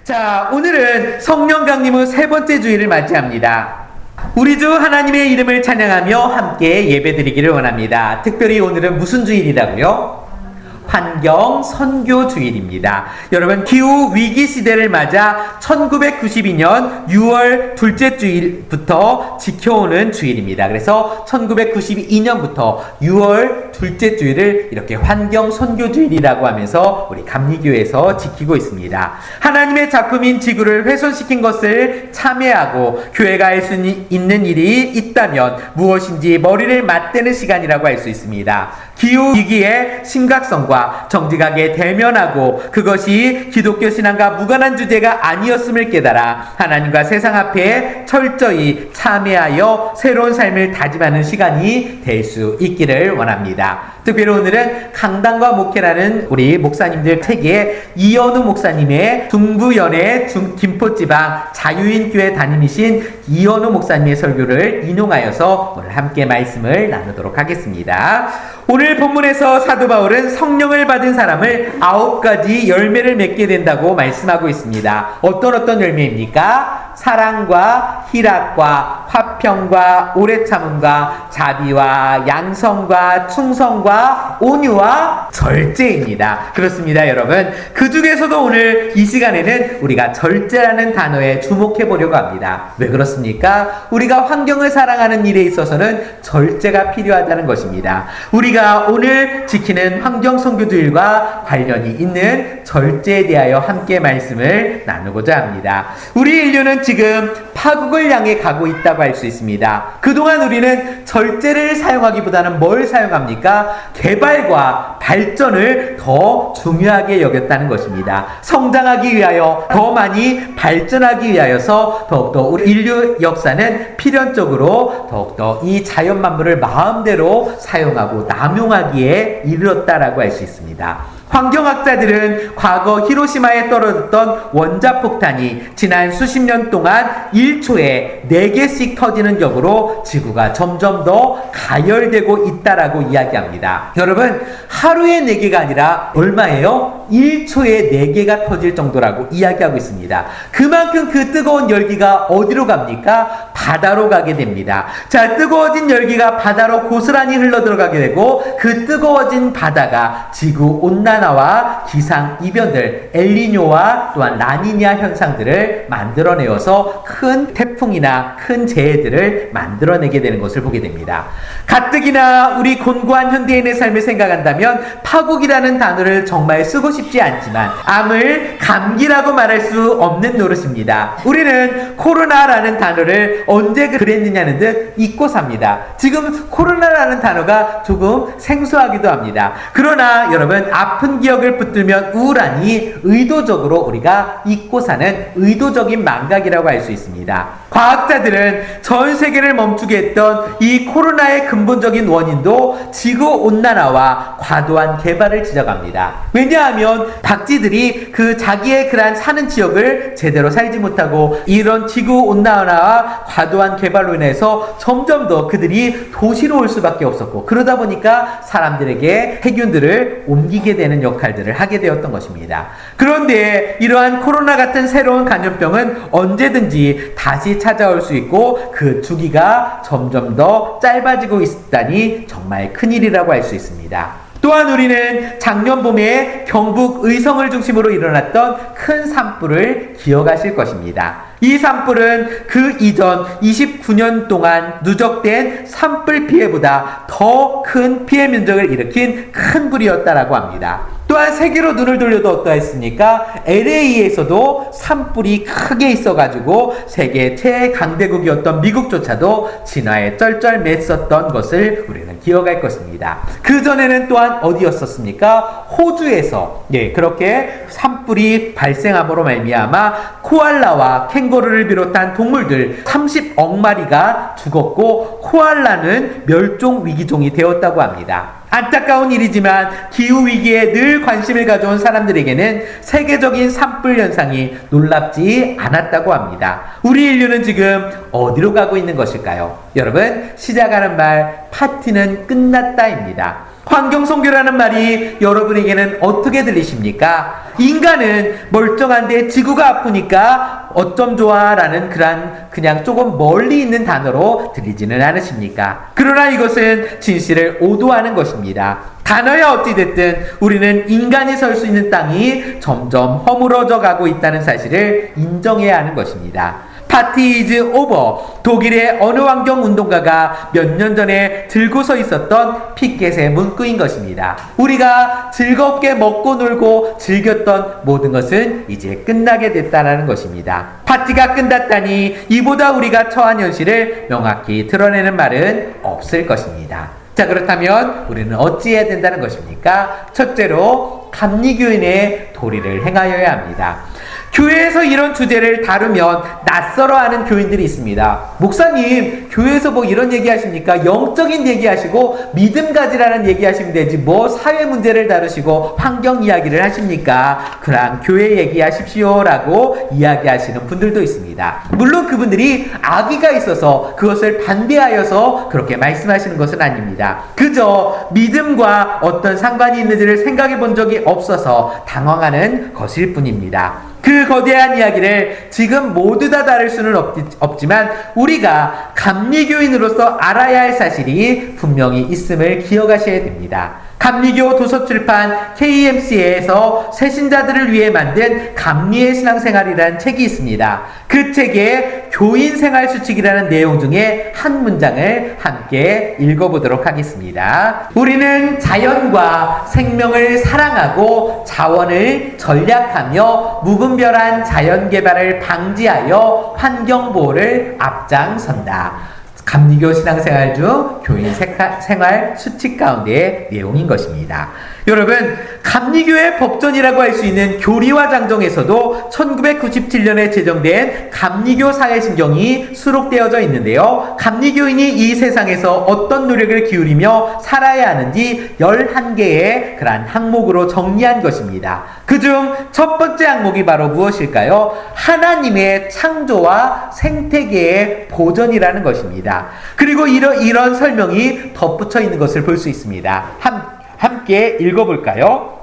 자, 오늘은 성령 강림의 세 번째 주일을 맞이합니다. 우리 주 하나님의 이름을 찬양하며 함께 예배드리기를 원합니다. 특별히 오늘은 무슨 주일이라고요? 환경 선교 주일입니다. 여러분, 기후 위기 시대를 맞아 1992년 6월 둘째 주일부터 지켜오는 주일입니다. 그래서 1992년부터 6월 둘째 주일을 이렇게 환경 선교 주일이라고 하면서 우리 감리교회에서 지키고 있습니다. 하나님의 작품인 지구를 훼손시킨 것을 참회하고 교회가 할 수 있는 일이 있다면 무엇인지 머리를 맞대는 시간이라고 할 수 있습니다. 기후 위기의 심각성과 정직하게 대면하고 그것이 기독교 신앙과 무관한 주제가 아니었음을 깨달아 하나님과 세상 앞에 철저히 참회하여 새로운 삶을 다짐하는 시간이 될 수 있기를 원합니다. 특별히 오늘은 강단과 목회라는 우리 목사님들 책에 이현우 목사님의 중부연의 김포지방 자유인교회 담임이신 이현우 목사님의 설교를 인용하여서 오늘 함께 말씀을 나누도록 하겠습니다. 오늘 본문에서 사도 바울은 성령을 받은 사람을 9가지 열매를 맺게 된다고 말씀하고 있습니다. 어떤 열매입니까? 사랑과 희락과 화평과 오래 참음과 자비와 양성과 충성과 온유와 절제입니다. 그렇습니다, 여러분. 그 중에서도 오늘 이 시간에는 우리가 절제라는 단어에 주목해 보려고 합니다. 왜 그렇습니까? 우리가 환경을 사랑하는 일에 있어서는 절제가 필요하다는 것입니다. 우리가 오늘 지키는 환경 선교주일과 관련이 있는 절제에 대하여 함께 말씀을 나누고자 합니다. 우리 인류는 지금 파국을 향해 가고 있다고 할 수 있습니다. 그동안 우리는 절제를 사용하기보다는 뭘 사용합니까? 개발과 발전을 더 중요하게 여겼다는 것입니다. 성장하기 위하여 더 많이 발전하기 위하여서 더욱더 우리 인류 역사는 필연적으로 더욱더 이 자연 만물을 마음대로 사용하고 남용하기에 이르렀다라고 할 수 있습니다. 환경학자들은 과거 히로시마에 떨어졌던 원자폭탄이 지난 수십 년 동안 1초에 4개씩 터지는 격으로 지구가 점점 더 가열되고 있다라고 이야기합니다. 여러분, 하루에 4개가 아니라 얼마예요? 1초에 4개가 터질 정도라고 이야기하고 있습니다. 그만큼 그 뜨거운 열기가 어디로 갑니까? 바다로 가게 됩니다. 자, 뜨거워진 열기가 바다로 고스란히 흘러들어가게 되고 그 뜨거워진 바다가 지구 온난화와 기상 이변들, 엘니뇨와 또한 라니냐 현상들을 만들어내어서 큰 태풍이나 큰 재해들을 만들어내게 되는 것을 보게 됩니다. 가뜩이나 우리 곤고한 현대인의 삶을 생각한다면 파국이라는 단어를 정말 쓰고 싶지 않지만 암을 감기라고 말할 수 없는 노릇입니다. 우리는 코로나라는 단어를 언제 그랬느냐는 듯 잊고 삽니다. 지금 코로나라는 단어가 조금 생소하기도 합니다. 그러나 여러분, 아픈 기억을 붙들면 우울하니 의도적으로 우리가 잊고 사는 의도적인 망각이라고 할 수 있습니다. 과학자들은 전 세계를 멈추게 했던 이 코로나의 근본적인 원인도 지구온난화와 과도한 개발을 지적합니다. 왜냐하면 박쥐들이 자기의 사는 지역을 제대로 살지 못하고 이런 지구온난화와 과도한 개발로 인해서 점점 더 그들이 도시로 올 수밖에 없었고, 그러다 보니까 사람들에게 해균들을 옮기게 되는 역할들을 하게 되었던 것입니다. 그런데 이러한 코로나 같은 새로운 감염병은 언제든지 다시 찾아올 수 있고 그 주기가 점점 더 짧아지고 있다니 정말 큰일이라고 할 수 있습니다. 또한 우리는 작년 봄에 경북 의성을 중심으로 일어났던 큰 산불을 기억하실 것입니다. 이 산불은 그 이전 29년 동안 누적된 산불 피해보다 더 큰 피해 면적을 일으킨 큰 불이었다라고 합니다. 또한 세계로 눈을 돌려도 어떠했습니까? LA에서도 산불이 크게 있어가지고 세계 최강대국이었던 미국조차도 진화에 쩔쩔맸었던 것을 우리는 기억할 것입니다. 그 전에는 또한 어디였었습니까? 호주에서 그렇게 산불이 발생함으로 말미암아 코알라와 캥거루를 비롯한 동물들 30억 마리가 죽었고 코알라는 멸종 위기종이 되었다고 합니다. 안타까운 일이지만 기후위기에 늘 관심을 가져온 사람들에게는 세계적인 산불 현상이 놀랍지 않았다고 합니다. 우리 인류는 지금 어디로 가고 있는 것일까요? 여러분, 시작하는 말 파티는 끝났다입니다. 환경성교라는 말이 여러분에게는 어떻게 들리십니까? 인간은 멀쩡한데 지구가 아프니까 어쩜 좋아 라는 그냥 조금 멀리 있는 단어로 들리지는 않으십니까? 그러나 이것은 진실을 오도하는 것입니다. 단어야 어찌됐든 우리는 인간이 설 수 있는 땅이 점점 허물어져 가고 있다는 사실을 인정해야 하는 것입니다. 파티 이즈 오버, 독일의 어느 환경운동가가 몇 년 전에 들고 서 있었던 피켓의 문구인 것입니다. 우리가 즐겁게 먹고 놀고 즐겼던 모든 것은 이제 끝나게 됐다는 것입니다. 파티가 끝났다니 이보다 우리가 처한 현실을 명확히 드러내는 말은 없을 것입니다. 자, 그렇다면 우리는 어찌해야 된다는 것입니까? 첫째로 감리교인의 도리를 행하여야 합니다. 교회에서 이런 주제를 다루면 낯설어하는 교인들이 있습니다. 목사님, 교회에서 뭐 이런 얘기 하십니까? 영적인 얘기 하시고 믿음 가지라는 얘기 하시면 되지 뭐 사회 문제를 다루시고 환경 이야기를 하십니까? 그냥 교회 얘기하십시오 라고 이야기하시는 분들도 있습니다. 물론 그분들이 악의가 있어서 그것을 반대하여서 그렇게 말씀하시는 것은 아닙니다. 그저 믿음과 어떤 상관이 있는지를 생각해 본 적이 없어서 당황하는 것일 뿐입니다. 그 거대한 이야기를 지금 모두 다 다룰 수는 없지만 우리가 감리교인으로서 알아야 할 사실이 분명히 있음을 기억하셔야 됩니다. 감리교 도서출판 KMC에서 새신자들을 위해 만든 감리의 신앙생활이라는 책이 있습니다. 그 책에 교인생활수칙이라는 내용 중에 한 문장을 함께 읽어보도록 하겠습니다. 우리는 자연과 생명을 사랑하고 자원을 전략하며 무분별한 자연개발을 방지하여 환경보호를 앞장선다. 감리교 신앙생활 중 교인 생활 수칙 가운데의 내용인 것입니다. 여러분, 감리교의 법전이라고 할 수 있는 교리와 장정에서도 1997년에 제정된 감리교 사회신경이 수록되어져 있는데요. 감리교인이 이 세상에서 어떤 노력을 기울이며 살아야 하는지 11개의 그러한 항목으로 정리한 것입니다. 그중 첫 번째 항목이 바로 무엇일까요? 하나님의 창조와 생태계의 보존이라는 것입니다. 그리고 이런 설명이 덧붙여 있는 것을 볼 수 있습니다. 함께 읽어볼까요?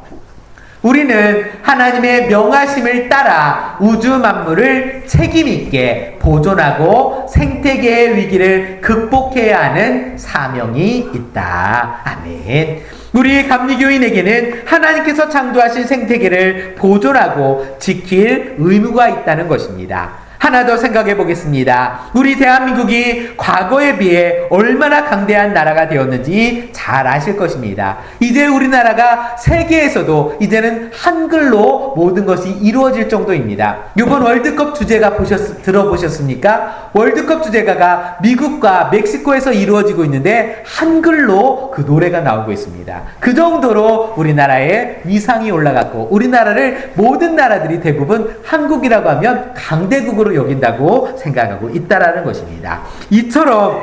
우리는 하나님의 명하심을 따라 우주 만물을 책임있게 보존하고 생태계의 위기를 극복해야 하는 사명이 있다. 아멘. 우리 감리교인에게는 하나님께서 창조하신 생태계를 보존하고 지킬 의무가 있다는 것입니다. 하나 더 생각해 보겠습니다. 우리 대한민국이 과거에 비해 얼마나 강대한 나라가 되었는지 잘 아실 것입니다. 이제 우리나라가 세계에서도 이제는 한글로 모든 것이 이루어질 정도입니다. 이번 월드컵 주제가 들어보셨습니까? 월드컵 주제가가 미국과 멕시코에서 이루어지고 있는데 한글로 그 노래가 나오고 있습니다. 그 정도로 우리나라의 위상이 올라갔고 우리나라를 모든 나라들이 대부분 한국이라고 하면 강대국으로 여긴다고 생각하고 있다라는 것입니다. 이처럼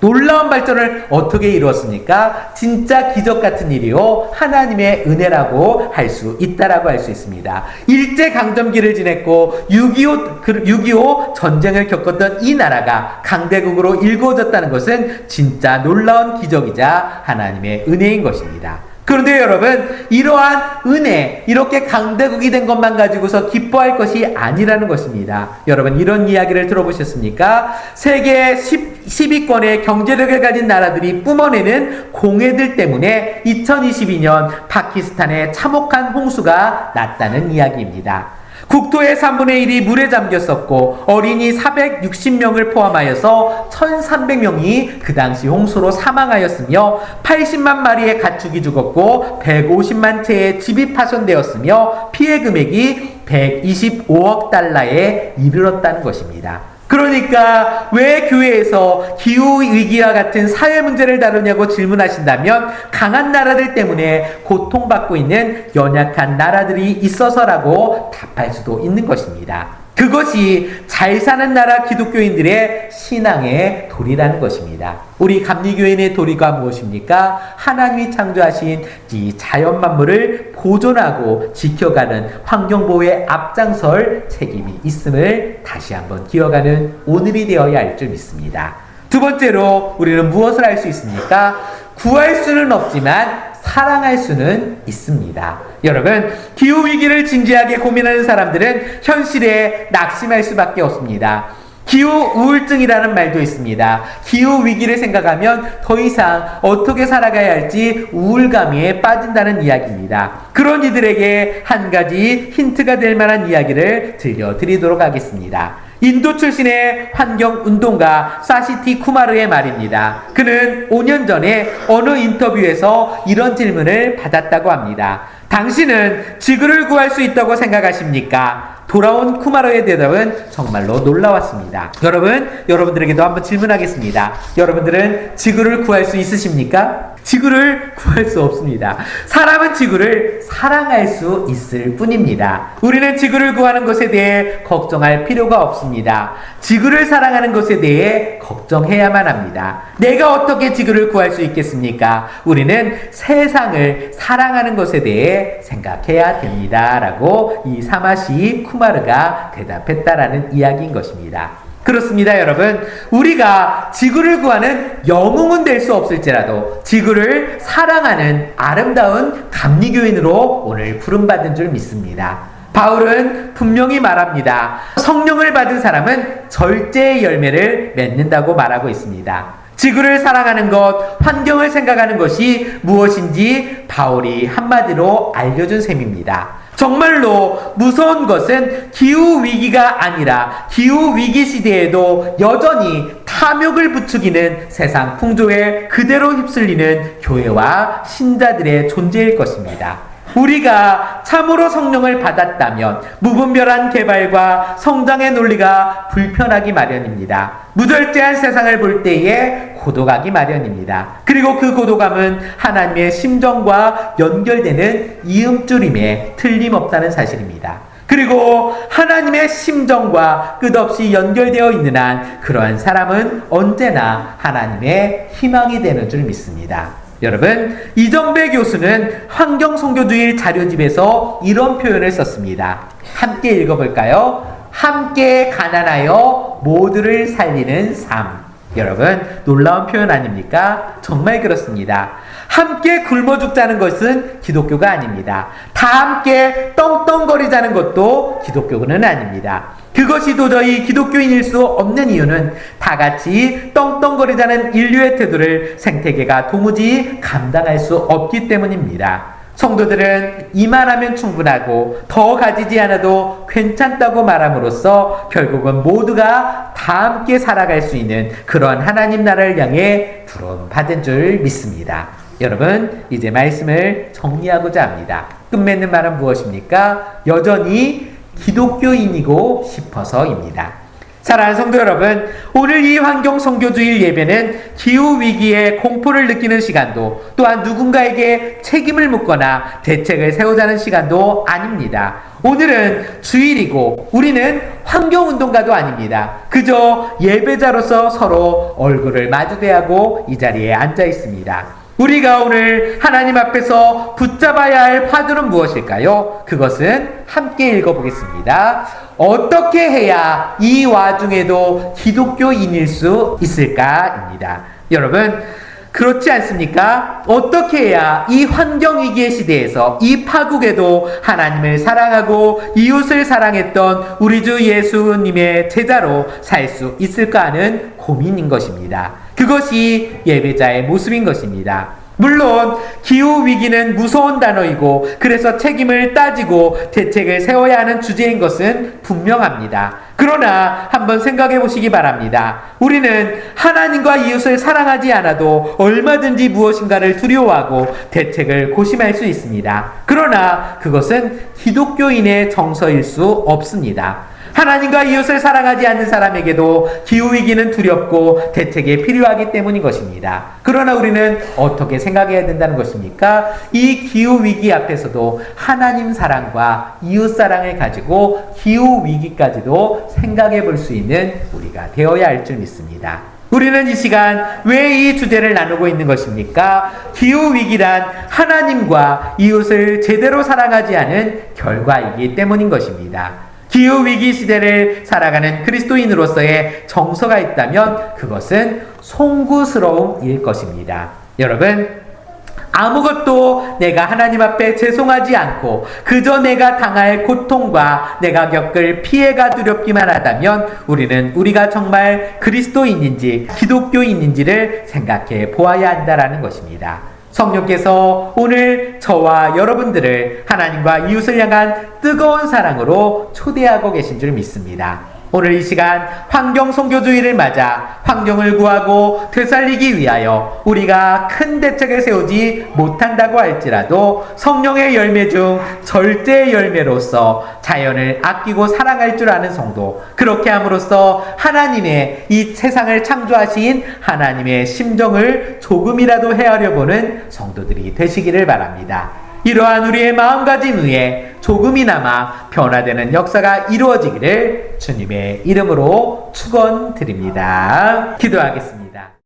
놀라운 발전을 어떻게 이루었습니까? 진짜 기적 같은 일이요. 하나님의 은혜라고 할 수 있다라고 할 수 있습니다. 일제강점기를 지냈고 6.25 전쟁을 겪었던 이 나라가 강대국으로 일구어졌다는 것은 진짜 놀라운 기적이자 하나님의 은혜인 것입니다. 그런데 여러분, 이러한 은혜, 이렇게 강대국이 된 것만 가지고서 기뻐할 것이 아니라는 것입니다. 여러분, 이런 이야기를 들어보셨습니까? 세계 10위권의 경제력을 가진 나라들이 뿜어내는 공해들 때문에 2022년 파키스탄에 참혹한 홍수가 났다는 이야기입니다. 국토의 3분의 1이 물에 잠겼었고 어린이 460명을 포함하여서 1300명이 그 당시 홍수로 사망하였으며 80만 마리의 가축이 죽었고 150만 채의 집이 파손되었으며 피해 금액이 125억 달러에 이르렀다는 것입니다. 그러니까 왜 교회에서 기후위기와 같은 사회 문제를 다루냐고 질문하신다면 강한 나라들 때문에 고통받고 있는 연약한 나라들이 있어서라고 답할 수도 있는 것입니다. 그것이 잘 사는 나라 기독교인들의 신앙의 도리라는 것입니다. 우리 감리교인의 도리가 무엇입니까? 하나님이 창조하신 이 자연 만물을 보존하고 지켜가는 환경보호에 앞장설 책임이 있음을 다시 한번 기억하는 오늘이 되어야 할 줄 믿습니다. 두 번째로 우리는 무엇을 할 수 있습니까? 구할 수는 없지만 사랑할 수는 있습니다. 여러분, 기후위기를 진지하게 고민하는 사람들은 현실에 낙심할 수밖에 없습니다. 기후우울증이라는 말도 있습니다. 기후위기를 생각하면 더 이상 어떻게 살아가야 할지 우울감에 빠진다는 이야기입니다. 그런 이들에게 한 가지 힌트가 될 만한 이야기를 들려드리도록 하겠습니다. 인도 출신의 환경운동가 사시티 쿠마르의 말입니다. 그는 5년 전에 어느 인터뷰에서 이런 질문을 받았다고 합니다. 당신은 지구를 구할 수 있다고 생각하십니까? 돌아온 쿠마르의 대답은 정말로 놀라웠습니다. 여러분들에게도 한번 질문하겠습니다. 여러분들은 지구를 구할 수 있으십니까? 지구를 구할 수 없습니다. 사람은 지구를 사랑할 수 있을 뿐입니다. 우리는 지구를 구하는 것에 대해 걱정할 필요가 없습니다. 지구를 사랑하는 것에 대해 걱정해야만 합니다. 내가 어떻게 지구를 구할 수 있겠습니까? 우리는 세상을 사랑하는 것에 대해 생각해야 됩니다. 라고 이 사마시 쿠마르가 대답했다라는 이야기인 것입니다. 그렇습니다, 여러분. 우리가 지구를 구하는 영웅은 될 수 없을지라도 지구를 사랑하는 아름다운 감리교인으로 오늘 부름받은 줄 믿습니다. 바울은 분명히 말합니다. 성령을 받은 사람은 절제의 열매를 맺는다고 말하고 있습니다. 지구를 사랑하는 것, 환경을 생각하는 것이 무엇인지 바울이 한마디로 알려준 셈입니다. 정말로 무서운 것은 기후위기가 아니라 기후위기 시대에도 여전히 탐욕을 부추기는 세상 풍조에 그대로 휩쓸리는 교회와 신자들의 존재일 것입니다. 우리가 참으로 성령을 받았다면 무분별한 개발과 성장의 논리가 불편하기 마련입니다. 무절제한 세상을 볼 때에 고독하기 마련입니다. 그리고 그 고독함은 하나님의 심정과 연결되는 이음줄임에 틀림없다는 사실입니다. 그리고 하나님의 심정과 끝없이 연결되어 있는 한 그러한 사람은 언제나 하나님의 희망이 되는 줄 믿습니다. 여러분, 이정배 교수는 환경선교주의 자료집에서 이런 표현을 썼습니다. 함께 읽어볼까요? 함께 가난하여 모두를 살리는 삶. 여러분, 놀라운 표현 아닙니까? 정말 그렇습니다. 함께 굶어 죽자는 것은 기독교가 아닙니다. 다 함께 떵떵거리자는 것도 기독교는 아닙니다. 그것이 도저히 기독교인일 수 없는 이유는 다 같이 떵떵거리자는 인류의 태도를 생태계가 도무지 감당할 수 없기 때문입니다. 성도들은 이만하면 충분하고 더 가지지 않아도 괜찮다고 말함으로써 결국은 모두가 다 함께 살아갈 수 있는 그런 하나님 나라를 향해 부름받은 줄 믿습니다. 여러분, 이제 말씀을 정리하고자 합니다. 끝맺는 말은 무엇입니까? 여전히 기독교인이고 싶어서입니다. 사랑하는 성도 여러분, 오늘 이 환경선교주일 예배는 기후위기에 공포를 느끼는 시간도 또한 누군가에게 책임을 묻거나 대책을 세우자는 시간도 아닙니다. 오늘은 주일이고 우리는 환경운동가도 아닙니다. 그저 예배자로서 서로 얼굴을 마주대하고 이 자리에 앉아 있습니다. 우리가 오늘 하나님 앞에서 붙잡아야 할 화두는 무엇일까요? 그것은 함께 읽어보겠습니다. 어떻게 해야 이 와중에도 기독교인일 수 있을까입니다. 여러분, 그렇지 않습니까? 어떻게 해야 이 환경위기의 시대에서 이 파국에도 하나님을 사랑하고 이웃을 사랑했던 우리 주 예수님의 제자로 살 수 있을까 하는 고민인 것입니다. 그것이 예배자의 모습인 것입니다. 물론 기후위기는 무서운 단어이고 그래서 책임을 따지고 대책을 세워야 하는 주제인 것은 분명합니다. 그러나 한번 생각해 보시기 바랍니다. 우리는 하나님과 이웃을 사랑하지 않아도 얼마든지 무엇인가를 두려워하고 대책을 고심할 수 있습니다. 그러나 그것은 기독교인의 정서일 수 없습니다. 하나님과 이웃을 사랑하지 않는 사람에게도 기후위기는 두렵고 대책이 필요하기 때문인 것입니다. 그러나 우리는 어떻게 생각해야 된다는 것입니까? 이 기후위기 앞에서도 하나님 사랑과 이웃 사랑을 가지고 기후위기까지도 생각해 볼 수 있는 우리가 되어야 할 줄 믿습니다. 우리는 이 시간 왜 이 주제를 나누고 있는 것입니까? 기후위기란 하나님과 이웃을 제대로 사랑하지 않은 결과이기 때문인 것입니다. 기후위기 시대를 살아가는 그리스도인으로서의 정서가 있다면 그것은 송구스러움일 것입니다. 여러분, 아무것도 내가 하나님 앞에 죄송하지 않고 그저 내가 당할 고통과 내가 겪을 피해가 두렵기만 하다면 우리는 우리가 정말 그리스도인인지 기독교인인지를 생각해 보아야 한다라는 것입니다. 성령께서 오늘 저와 여러분들을 하나님과 이웃을 향한 뜨거운 사랑으로 초대하고 계신 줄 믿습니다. 오늘 이 시간 환경선교주의를 맞아 환경을 구하고 되살리기 위하여 우리가 큰 대책을 세우지 못한다고 할지라도 성령의 열매 중 절대 열매로서 자연을 아끼고 사랑할 줄 아는 성도, 그렇게 함으로써 하나님의 이 세상을 창조하신 하나님의 심정을 조금이라도 헤아려 보는 성도들이 되시기를 바랍니다. 이러한 우리의 마음가짐 위에 조금이나마 변화되는 역사가 이루어지기를 주님의 이름으로 축원드립니다. 기도하겠습니다.